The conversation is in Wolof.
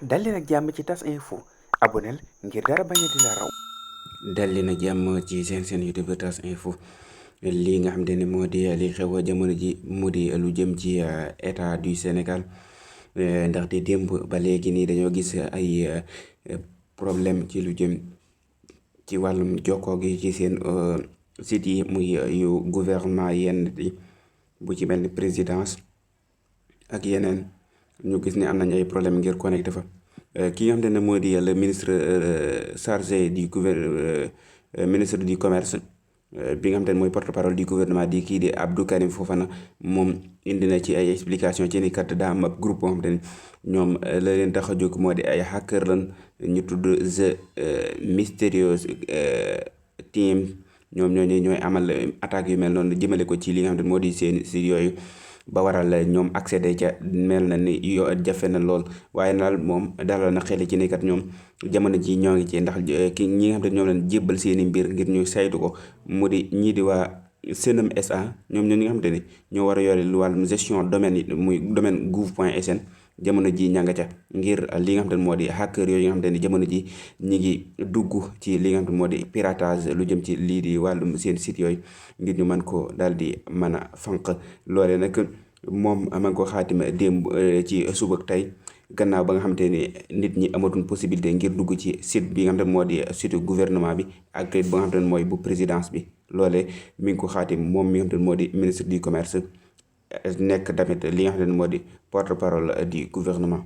dal leen ak jàmm ci tas info aboneel ngir dara bañ a di la raw. dal leen ak jàmm ci seen YouTube tas info lii nga xam ne moo di li xew jamono ji mu di lu jëm ci état du Sénégal ndaxte démb ba léegi nii dañoo gis ay problème ci lu jëm ci wàllum jokkoo gi ci seen site yi muy yu gouvernement yenn yi bu ci mel ni présidence ak yeneen ñu gis ne am nañ ay problème ngir connecté fa. ki nga xam ne moo di le ministre chargé du ministre du commerce bi nga xam ne mooy porte-parole du gouvernement di kii di Abdou Karim Fofana moom indi na ci ay explication ci ni kat daa am ab groupe boo xam ne ñoom la leen tax a jóg moo di ay hacker lan ñu tudd The Mysterious Team ñoom ñooy amal attaque yu mel noonu jëmale ko ci li nga xam ne moo di seen si yooyu ba waral ñoom accéder ca mel na ni jafe na lool waaye daal moom dalal na xel ci ne kat ñoom jamono ji ñoo ngi ci ndax ki ñi nga xam ne ñoom leen jébbal seeni mbir ngir ñu saytu ko mu di ñii di waa Senem SA ñoom ñi nga xam ne ñoo war a yore lu wàllum gestion domaine yi muy domaine gouv.sn jamono ji ña nga ca ngir li nga xam ne moo di hacker yooyu nga xam ne jamono ji ñi ngi dugg ci li nga xam ne moo di piratage lu jëm ci lii di wàllum seen site yooyu ngir ñu mën ko daal di mën a fanq loole nag moom ma ngi ko xaatima démb ci suba ak tey gannaaw ba nga xamante ne nit ñi amatuñ possibilité ngir dugg ci site bi nga xam ne moo di site gouvernement bi ak ba nga xamante ne mooy bu présidence bi loole mi ngi ko xaatim moom mi nga xamante ne moo di ministre du commerce nekk tamit li nga xamante ne moo di porte-parole du gouvernement.